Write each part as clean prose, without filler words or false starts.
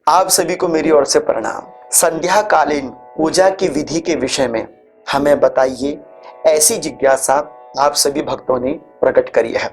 आप सभी को मेरी ओर से प्रणाम। संध्या कालीन पूजा की विधि के विषय में हमें बताइए, ऐसी जिज्ञासा आप सभी भक्तों ने प्रकट करी है।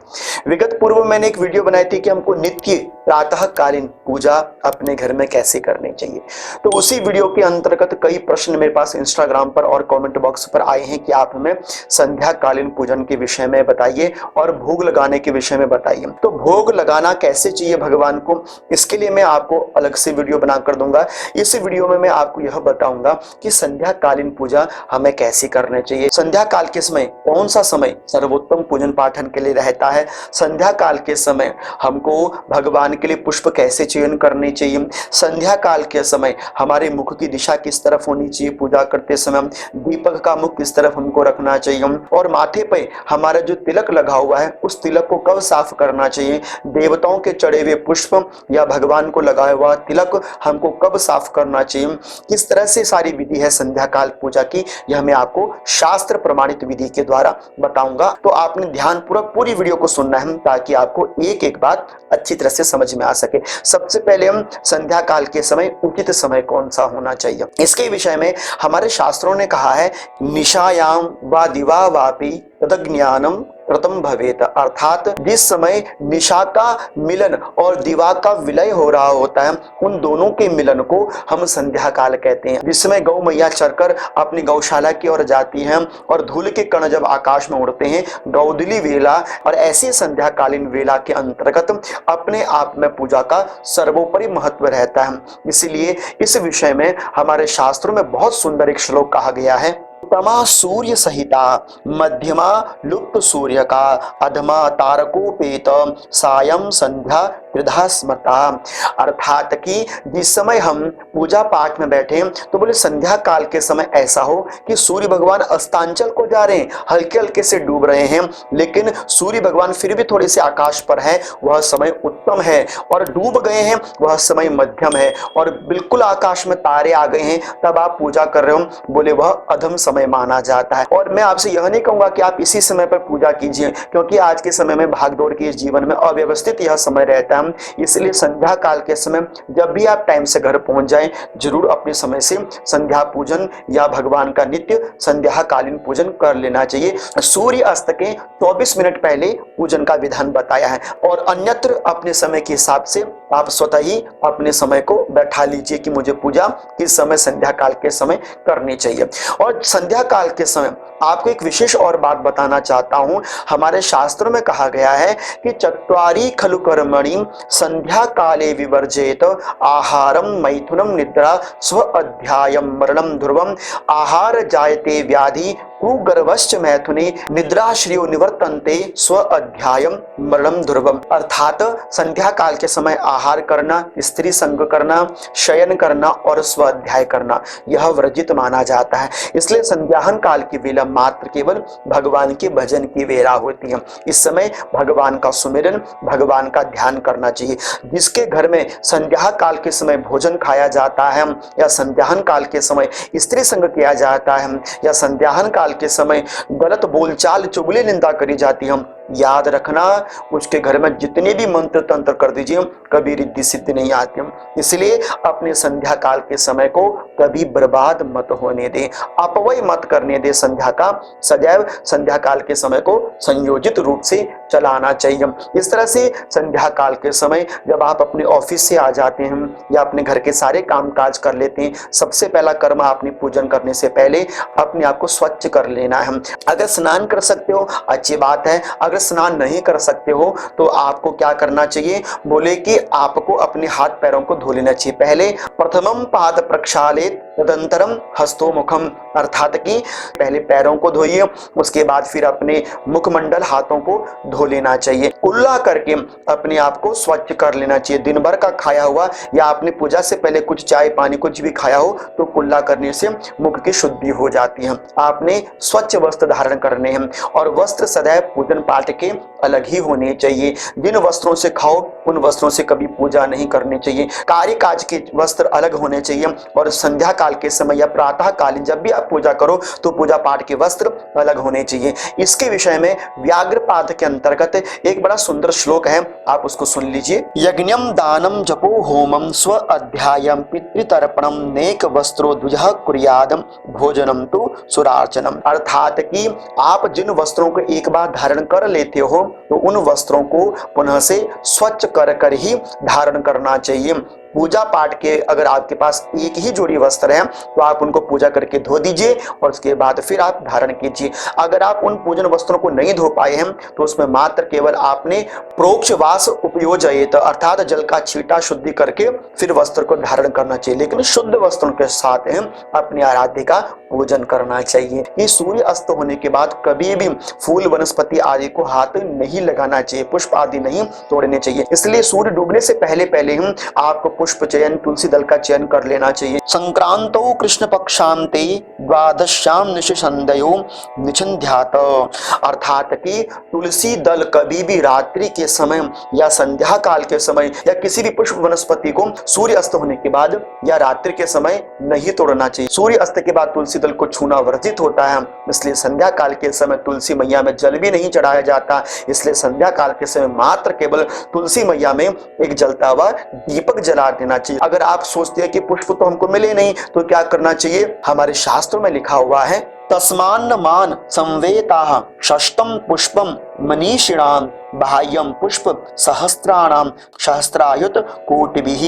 विगत पूर्व मैंने एक वीडियो बनाई थी कि हमको नित्य प्रातः कालीन पूजा अपने घर में कैसे करनी चाहिए। तो उसी वीडियो के अंतर्गत कई प्रश्न मेरे पास इंस्टाग्राम पर और कमेंट बॉक्स पर आए हैं कि आप हमें संध्या कालीन पूजन के विषय में बताइए और भोग लगाने के विषय में बताइए। तो भोग लगाना कैसे चाहिए भगवान को, इसके लिए मैं आपको अलग से वीडियो बनाकर दूंगा। इस वीडियो में मैं आपको यह बताऊंगा कि संध्या कालीन पूजा हमें कैसे करनी चाहिए, संध्या काल के समय कौन सा समय सर्वोत्तम पूजन पाठन के लिए रहता है, संध्या काल के समय हमको भगवान के लिए पुष्प कैसे चयन करने चाहिए, संध्या काल के समय हमारे मुख की दिशा किस तरफ होनी चाहिए, पूजा करते समय दीपक का मुख किस तरफ हमको रखना चाहिए, और माथे पे हमारा जो तिलक लगा हुआ है उस तिलक को कब साफ करना चाहिए, देवताओं के चढ़े हुए पुष्प या भगवान को लगाया हुआ तिलक हमको कब साफ करना चाहिए, किस तरह से सारी विधि है संध्या काल पूजा की, यह मैं आपको शास्त्र प्रमाणित विधि के द्वारा बताऊंगा। तो आपने ध्यानपूर्वक पूरी वीडियो को सुनना है ताकि आपको एक एक बात अच्छी तरह से समझ में आ सके। सबसे पहले हम संध्या काल के समय उचित समय कौन सा होना चाहिए, इसके विषय में हमारे शास्त्रों ने कहा है, निशायाम वा दिवा वापि तदज्ञानम प्रथम भवेत, अर्थात जिस समय निशा का मिलन और दिवा का विलय हो रहा होता है उन दोनों के मिलन को हम संध्या काल कहते हैं। जिस समय गौ मैया चरकर अपनी गौशाला की ओर जाती हैं और धूल के कण जब आकाश में उड़ते हैं, गौदली वेला, और ऐसी संध्या कालीन वेला के अंतर्गत अपने आप में पूजा का सर्वोपरि महत्व रहता है। इसलिए इस विषय में हमारे शास्त्रों में बहुत सुंदर एक श्लोक कहा गया है, उत्तमा सूर्य सहिता मध्यमा लुप्त सूर्य का अधमा तारकोपेत सायं संध्या त्रिधा स्मृता, अर्थात कि जिस समय हम पूजा पाठ में बैठे तो बोले संध्या काल के समय ऐसा हो कि सूर्य भगवान अस्तांचल को जा रहे हैं, हल्के हल्के से डूब रहे हैं, लेकिन सूर्य भगवान फिर भी थोड़े से आकाश पर है, वह समय उत्तम है, और डूब गए हैं वह समय मध्यम है, और बिल्कुल आकाश में तारे आ गए हैं तब आप पूजा कर रहे हो, बोले वह अधम समय माना जाता है। और मैं आपसे यह नहीं कहूंगा कि आप इसी समय पर पूजा कीजिए, क्योंकि आज के समय में भागदौड़ के इस जीवन में अव्यवस्थित यह समय रहता है। इसलिए संध्या काल के समय जब भी आप टाइम से घर पहुंच जाएं, जरूर अपने समय से संध्या पूजन या भगवान का नित्य संध्या कालीन पूजन कर लेना चाहिए। सूर्य अस्त के 24 मिनट पहले पूजन का विधान बताया है, और अन्यत्र अपने समय के हिसाब से आप स्वतः ही अपने समय को बैठा लीजिए कि मुझे पूजा किस समय संध्या काल के समय करनी चाहिए। और संध्या काल के समय आपको एक विशेष और बात बताना चाहता हूं, हमारे शास्त्रों में कहा गया है कि चत्वारि खलु कर्मणि संध्या काले विवर्जेत, आहारम मैथुनम निद्रा स्व अध्यायम मरणम ध्रुवम, आहार जायते व्याधि कुगर्भश्च मैथुने निद्राश्रियो निवर्तन्ते स्व अध्यायम मरणम ध्रुवम, अर्थात संध्या काल के समय आहार करना, स्त्री संग करना, शयन करना और स्व अध्याय करना यह वर्जित माना जाता है। इसलिए संध्याहन काल की वेला मात्र केवल भगवान के भजन की वेला होती है। इस समय भगवान का सुमिरन, भगवान का ध्यान करना चाहिए। जिसके घर में संध्या काल के समय भोजन खाया जाता है, या संध्याहन काल के समय स्त्री संग किया जाता है, या संध्याहन काल के समय गलत बोलचाल चुगली निंदा करी जाती है, याद रखना उसके घर में जितने भी मंत्र तंत्र कर दीजिए कभी रिद्धि सिद्धि नहीं आती। इसलिए अपने संध्या काल के समय को कभी बर्बाद मत होने दे, अपव्यय मत करने दे। संध्या का सदैव संध्या काल के समय को संयोजित रूप से चलाना चाहिए। इस तरह से संध्या काल के समय जब आप अपने ऑफिस से आ जाते हैं या अपने घर के सारे काम काज कर लेते हैं, सबसे पहला कर्म आपने पूजन करने से पहले अपने आप को स्वच्छ कर लेना है। अगर स्नान कर सकते हो अच्छी बात है, अगर स्नान नहीं कर सकते हो तो आपको क्या करना चाहिए, बोले कि आपको अपने हाथ पैरों को धो लेना चाहिए। पहले प्रथमम पाद प्रक्षालित तदंतरम हस्तो मुखम, अर्थात कि पहले पैरों को धोइए, उसके बाद फिर अपने मुखमंडल हाथों को धो लेना चाहिए। कुल्ला करके अपने आप को स्वच्छ कर लेना चाहिए। दिन भर का खाया हुआ या आपने पूजा से पहले कुछ चाय पानी कुछ भी खाया हो तो कुल्ला करने से मुख की शुद्धि हो जाती है। आपने स्वच्छ वस्त्र धारण करने हैं, और वस्त्र सदैव पूजन पाठ के अलग ही होने चाहिए। जिन वस्त्रों से खाओ उन वस्त्रों से कभी पूजा नहीं करनी चाहिए। कार्य काज के वस्त्र अलग होने चाहिए और संध्या काल के समय या प्रातः कालीन जब भी आप पूजा करो तो पूजा पाठ के वस्त्र अलग होने चाहिए। इसके विषय में व्याघ्रपाद के अंतर्गत एक बड़ा सुंदर श्लोक है, आप उसको सुन लीजिए। यज्ञम दानम जपो होमम स्व अध्यायम पितृतर्पणम नेक वस्त्रो द्विजः कुर्यादम भोजनम तु सुरार्चनम। अर्थात कि आप जिन वस्त्रों को एक बार धारण कर लेते हो तो उन वस्त्रों को पुनः से स्वच्छ कर ही धारण करना चाहिए। पूजा पाठ के अगर आपके पास एक ही जोड़ी वस्त्र है तो आप उनको पूजा करके धो दीजिए और उसके बाद फिर आप धारण कीजिए। अगर आप उन पूजन वस्त्रों को नहीं धो पाए हैं तो उसमें मात्र केवल आपने प्रोक्ष वास उपयोजयेत अर्थात जल का छींटा शुद्धि करके फिर वस्त्र को धारण करना चाहिए, लेकिन शुद्ध वस्त्रों के साथ अपने आराध्य का पूजन करना चाहिए। ये सूर्य अस्त होने के बाद कभी भी फूल वनस्पति आदि को हाथ नहीं लगाना चाहिए, पुष्प आदि नहीं तोड़ने चाहिए। इसलिए सूर्य डूबने से पहले ही आपको पुष्प चयन तुलसी दल का चयन कर लेना चाहिए। संक्रांतो कृष्ण पक्षांते द्वादश्याम निशिशंदयो निछंध्यात अर्थात कि तुलसी दल कभी भी रात्रि के समय या संध्या काल के समय या किसी भी पुष्प वनस्पति को सूर्य अस्त होने के बाद या रात्रि के समय नहीं तोड़ना चाहिए। सूर्य अस्त के बाद तुलसी दल को छूना वर्जित होता है, इसलिए संध्या काल के समय तुलसी मैया में जल भी नहीं चढ़ाया जाता। इसलिए संध्या काल के समय मात्र केवल तुलसी मैया में एक जलता हुआ दीपक जला देना चाहिए। अगर आप सोचते हैं कि पुष्प तो हमको मिले नहीं तो क्या करना चाहिए, हमारे शास्त्रों में लिखा हुआ है तस्मान्न मान संवेताः षष्ठम पुष्पम मनीषिणाम बाह्यम पुष्प सहस्राणाम सहस्रायुत कोटिभिः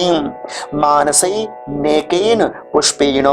मानसै नेकेन पुष्पेण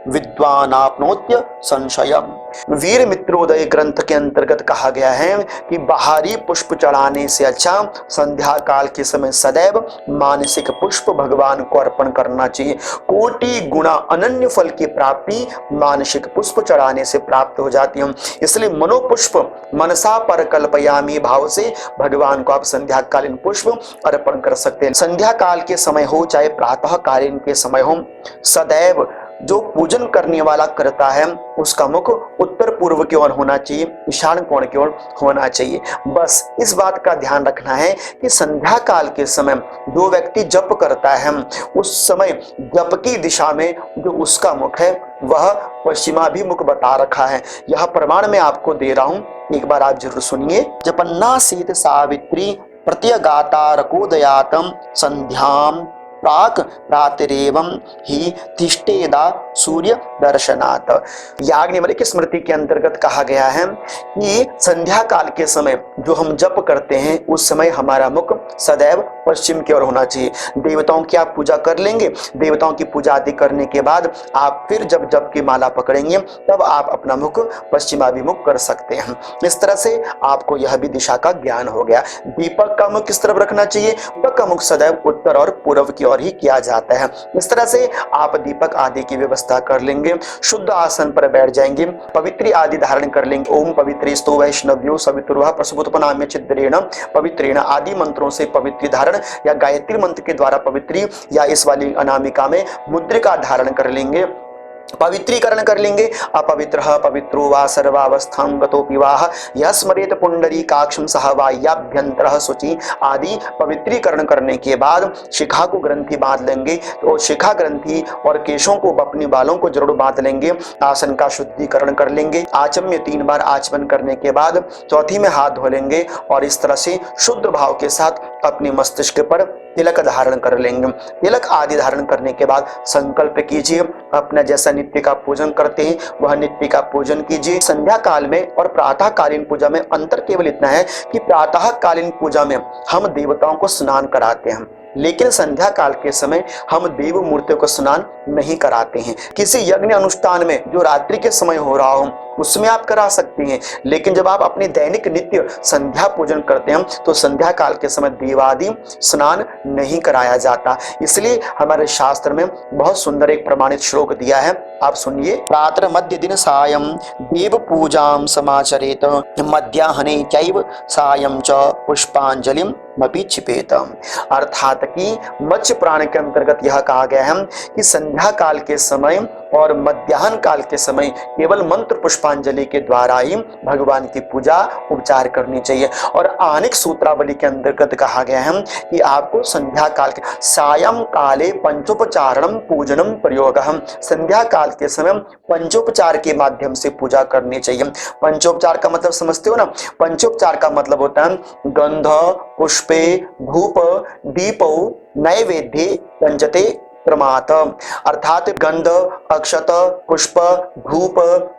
विद्वानाप्नोत्य संशयम्। वीर मित्रोदय ग्रंथ के अंतर्गत कहा गया है कि बाहरी पुष्प चढ़ाने से अच्छा संध्या काल के समय सदैव मानसिक पुष्प भगवान को अर्पण करना चाहिए। कोटि गुना अनन्य फल की प्राप्ति मानसिक पुष्प चढ़ाने से प्राप्त हो जाती है। इसलिए मनोपुष्प मनसा पर कल्पयामी भाव से भगवान को आप संध्या कालीन पुष्प अर्पण कर सकते हैं। संध्या काल के समय हो चाहे प्रातः कालीन के समय हो, सदैव जो पूजन करने वाला करता है उसका मुख उत्तर पूर्व की ओर होना चाहिए, ईशान कोण की ओर होना चाहिए। बस इस बात का ध्यान रखना है कि संध्या काल के समय जो व्यक्ति जप करता है उस समय जप की दिशा में जो उसका मुख है वह पश्चिमाभिमुख बता रखा है। यह प्रमाण मैं आपको दे रहा हूं, एक बार आप जरूर सुनिए। जपन्ना सीत सावित्री प्रत्यगातारकोदयातम संध्याम प्राक प्रातरेवम ही तिष्ठेदा सूर्य दर्शनात्। याज्ञवल्क्य की स्मृति के अंतर्गत कहा गया है कि संध्या काल के समय जो हम जप करते हैं उस समय हमारा मुख सदैव पश्चिम की ओर होना चाहिए। देवताओं की आप पूजा कर लेंगे, देवताओं की पूजा आदि करने के बाद आप फिर जब जप की माला पकड़ेंगे तब आप अपना मुख पश्चिमाभिमुख कर सकते हैं। इस तरह से आपको यह भी दिशा का ज्ञान हो गया। दीपक का मुख किस तरफ रखना चाहिए, दीपक का मुख सदैव उत्तर और पूर्व की ओर ही किया जाता है। इस तरह से आप दीपक आदि की व्यवस्था कर लेंगे, शुद्ध आसन पर बैठ जाएंगे, पवित्री आदि धारण कर लेंगे। ओम पवित्रेस्तु वैष्णव्यो सवितुर्वः प्रसुतपनाम्य छिद्रेण पवित्रेण आदि मंत्रों से पवित्री धारण या गायत्री मंत्र के द्वारा पवित्री या इस वाली अनामिका में मुद्रिका धारण कर लेंगे, पवित्रीकरण कर लेंगे। अपवित्रः पवित्रो वा सर्वावस्थां गतोऽपि वाह यः स्मरेत पुंडरीकाक्षं सह वाह्याभ्यन्तरः शुचि आदि पवित्रीकरण करने के बाद शिखा को ग्रंथि बांध लेंगे। तो शिखा ग्रंथि और केशों को अपने बालों को जरूर बांध लेंगे। आसन का शुद्धिकरण कर लेंगे। आचम्य 3 बार आचमन करने के बाद चौथी में हाथ धो लेंगे और इस तरह से शुद्ध भाव के साथ अपने मस्तिष्क पर तिलक धारण कर लेंगे। तिलक आदि धारण करने के बाद संकल्प कीजिए, अपना जैसा नित्य का पूजन करते हैं वह नित्य का पूजन कीजिए। संध्या काल में और प्रातः कालीन पूजा में अंतर केवल इतना है कि प्रातः कालीन पूजा में हम देवताओं को स्नान कराते हैं, लेकिन संध्या काल के समय हम देव मूर्तियों को स्नान नहीं कराते हैं। किसी यज्ञ अनुष्ठान में जो रात्रि के समय हो रहा हो उसमें आप करा सकते हैं, लेकिन जब आप अपने दैनिक नित्य संध्या पूजन करते हैं तो संध्या काल के समय देवादि स्नान नहीं कराया जाता। इसलिए हमारे शास्त्र में बहुत सुंदर एक प्रमाणित श्लोक दिया है, आप सुनिए। प्रातः मध्य दिन सायं देव पूजां समाचरेत मध्याह्ने चैव सायं च पुष्पांजलिं मपि छिपेत। अर्थात कि मत्स्य पुराण के अंतर्गत यह कहा गया है कि संध्या काल के समय और मध्याह्न काल के समय केवल मंत्र पुष्पांजलि के द्वारा ही भगवान की पूजा उपचार करनी चाहिए। और आनिक सूत्रावली के अंतर्गत कहा गया है कि आपको संध्या काल के सायं काले पंचोपचारणम पूजनम प्रयोगम, संध्या काल के समय पंचोपचार के माध्यम से पूजा करनी चाहिए। पंचोपचार का मतलब समझते हो ना? पंचोपचार का मतलब होता है गंध पुष्पे धूप दीपौ नैवेद्ये पंचते प्रमात, अर्थात गंध अक्षत पुष्प धूप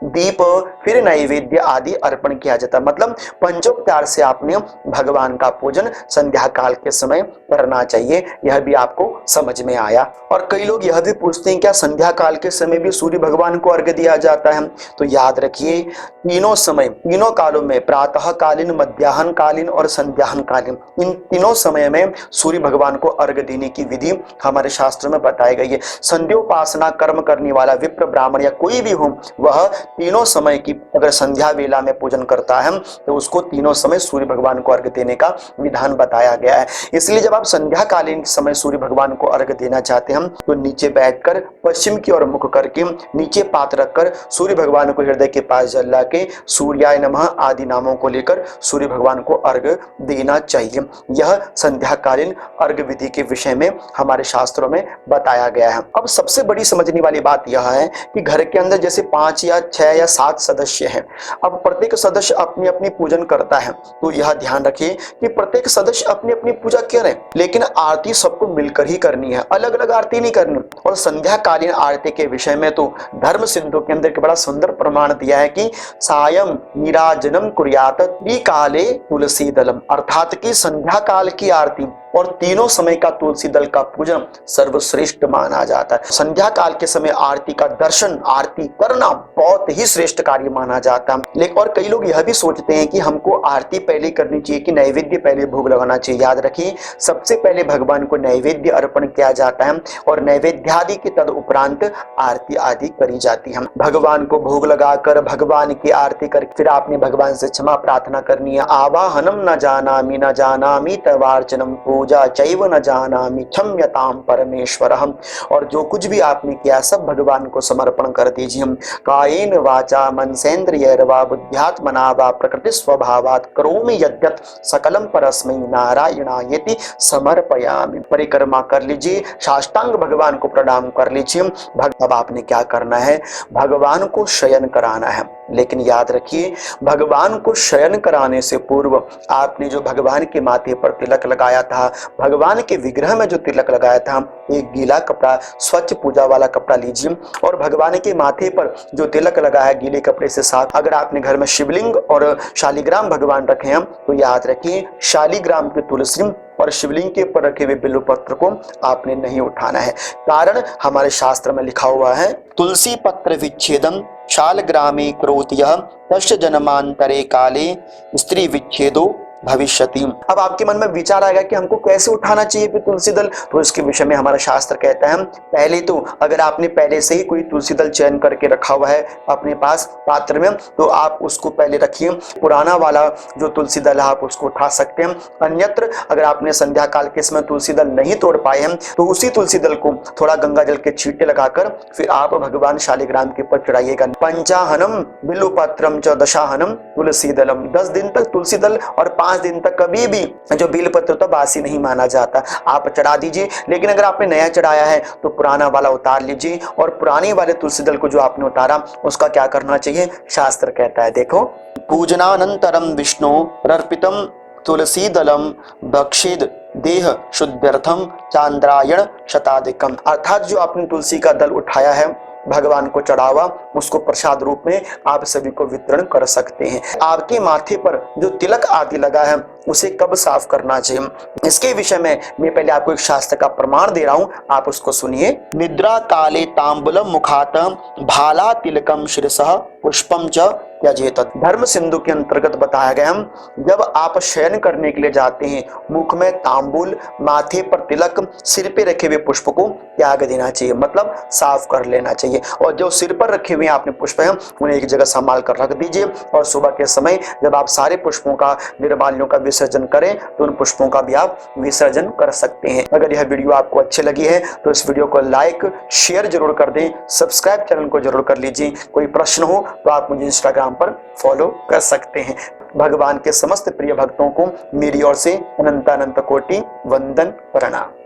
दीप फिर नैवेद्य आदि अर्पण किया जाता है। मतलब पंचोपचार से आपने भगवान का पूजन संध्या काल के समय करना चाहिए। यह भी आपको समझ में आया। और कई लोग यह भी पूछते हैं क्या संध्या काल के समय भी सूर्य भगवान को अर्घ्य दिया जाता है? तो याद रखिए तीनों समय, तीनों कालों में, प्रातः कालीन, मध्याह्न कालीन और संध्याह्न कालीन, इन तीनों समय में सूर्य भगवान को अर्घ्य देने की विधि हमारे शास्त्र में बताई गई है। संध्योपासना कर्म करने वाला विप्र ब्राह्मण या कोई भी हो, वह तीनों समय की अगर संध्या वेला में पूजन करता है तो उसको तीनों समय सूर्य भगवान को अर्घ्य देने का विधान बताया गया है। इसलिए जब आप संध्या कालीन समय सूर्य भगवान को अर्घ्य देना चाहते हैं तो नीचे बैठकर पश्चिम की ओर मुख करके नीचे पात्र रखकर सूर्य भगवान को हृदय के पास जल ला के सूर्याय नमः आदि नामों को लेकर सूर्य भगवान को अर्घ्य देना चाहिए। यह संध्या कालीन अर्घ्य विधि के विषय में हमारे शास्त्रों में बताया गया है। अब सबसे बड़ी समझने वाली बात यह है कि घर के अंदर जैसे 5 या 6 या 7 सदस्य हैं, अब प्रत्येक सदस्य अपनी अपनी पूजन करता है, तो यह ध्यान रखिए कि प्रत्येक सदस्य अपनी अपनी पूजा करें, लेकिन आरती सबको मिलकर ही करनी है, अलग अलग आरती नहीं करनी। और संध्या कालीन आरती के विषय में तो धर्म सिंधु के अंदर बड़ा सुंदर प्रमाण दिया है कि सायं नीराजनम कुर्यात त्रिकाले तुलसी दलम, अर्थात कि संध्या काल की आरती और तीनों समय का तुलसी दल का पूजन सर्वश्रेष्ठ माना जाता है। संध्या काल के समय आरती का दर्शन, आरती करना बहुत ही श्रेष्ठ कार्य माना जाता है। लेकिन और कई लोग यह भी सोचते हैं कि हमको आरती पहले करनी चाहिए कि नैवेद्य पहले भोग लगाना चाहिए। याद रखिए सबसे पहले भगवान को नैवेद्य अर्पण किया जाता है और नैवेद्यादि के तद उपरांत आरती आदि करी जाती है। भगवान को भोग लगाकर भगवान की आरती कर फिर आपने भगवान से क्षमा प्रार्थना करनी है। आवाहनम न जानामि तवार्चनम पूजा चैव न जानामि क्षम्यताम परमेश्वरहम, और जो कुछ भी आपने किया सब भगवान को समर्पण कर दीजिए। कायेन वाचा मनसेन्द्रियैर्वा बुद्ध्यात्मना वा प्रकृति स्वभावात् करोमि यद्यत् सकलम परस्मै नारायणायेति समर्पयामि। परिक्रमा कर लीजिए, साष्टांग भगवान को प्रणाम कर लीजिए। अब आपने क्या करना है? भगवान को शयन कराना है। लेकिन याद रखिए भगवान को शयन कराने से पूर्व आपने जो भगवान के माथे पर तिलक लगाया था, भगवान के विग्रह में जो तिलक लगाया था, एक गीला कपड़ा, स्वच्छ पूजा वाला कपड़ा लीजिए और भगवान के माथे पर जो तिलक लगाया है गीले कपड़े से साथ, अगर आपने घर में शिवलिंग और शालिग्राम भगवान रखे हैं तो याद रखिए शालिग्राम की तुलसी और शिवलिंग के ऊपर रखे हुए बिल्वपत्र को आपने नहीं उठाना है। कारण हमारे शास्त्र में लिखा हुआ है तुलसी पत्र विच्छेदम शालग्रामे करोति यः तस्य जन्मांतरे काले स्त्री विच्छेदो भविष्यति। अब आपके मन में विचार आएगा कि हमको कैसे उठाना चाहिए फिर तुलसी दल, तो इसके विषय में हमारा शास्त्र कहता है पहले तो अगर आपने पहले से ही कोई तुलसी दल चयन करके रखा हुआ है अपने पास पात्र में तो आप उसको पहले रखिए। पुराना वाला जो तुलसी दल है आप उसको उठा सकते हैं। अन्यत्र अगर आपने संध्या काल के समय तुलसी दल नहीं तोड़ पाए हैं तो उसी तुलसी दल को थोड़ा गंगा जल के छींटे लगाकर फिर आप भगवान शालिग्राम के ऊपर चढ़ाइएगा। पंचाहनम बिल्वपत्रम च दशाहनम तुलसी दलम, 10 दिन तक तुलसी दल और 5 दिन तक कभी भी जो बेलपत्र तो बासी नहीं माना जाता, आप चढ़ा दीजिए। लेकिन अगर आपने नया चढ़ाया है तो पुराना वाला उतार लीजिए और पुराने वाले तुलसी दल को जो आपने उतारा उसका क्या करना चाहिए? शास्त्र कहता है देखो पूजनानंतरम विष्णु अर्पितम तुलसी दलम भक्षेद देह शुद्ध्यर्थम चांद्रायण शताधिकम, अर्थात जो आपने तुलसी का दल उठाया है भगवान को चढ़ावा उसको प्रसाद रूप में आप सभी को वितरण कर सकते हैं। आपके माथे पर जो तिलक आदि लगा है उसे कब साफ करना चाहिए, इसके विषय में मैं पहले आपको एक शास्त्र का प्रमाण दे रहा हूं, आप उसको सुनिए। निद्रा काले तांबूलम मुखात भाला तिलकम शिरसः पुष्पम च त्यजेत। धर्म सिंधु के अंतर्गत बताया गया, जब आप शयन करने के लिए जाते हैं, मुख में तांबूल, माथे पर तिलक, सिर पे रखे हुए पुष्प को त्याग देना चाहिए, मतलब साफ कर लेना चाहिए। और जो सिर पर रखे हुए आपने पुष्प हैं उन्हें एक जगह संभाल कर रख दीजिए। और सुबह के समय जब आप सारे पुष्पों का, निर्माल्यों का विसर्जन करें तो उन पुष्पों का भी आप विसर्जन कर सकते हैं। अगर यह वीडियो आपको अच्छी लगी है तो इस वीडियो को लाइक शेयर जरूर कर दें, सब्सक्राइब चैनल को जरूर कर लीजिए। कोई प्रश्न हो तो आप मुझे इंस्टाग्राम पर फॉलो कर सकते हैं। भगवान के समस्त प्रिय भक्तों को मेरी ओर से अनंत अनंत कोटि वंदन प्रणाम।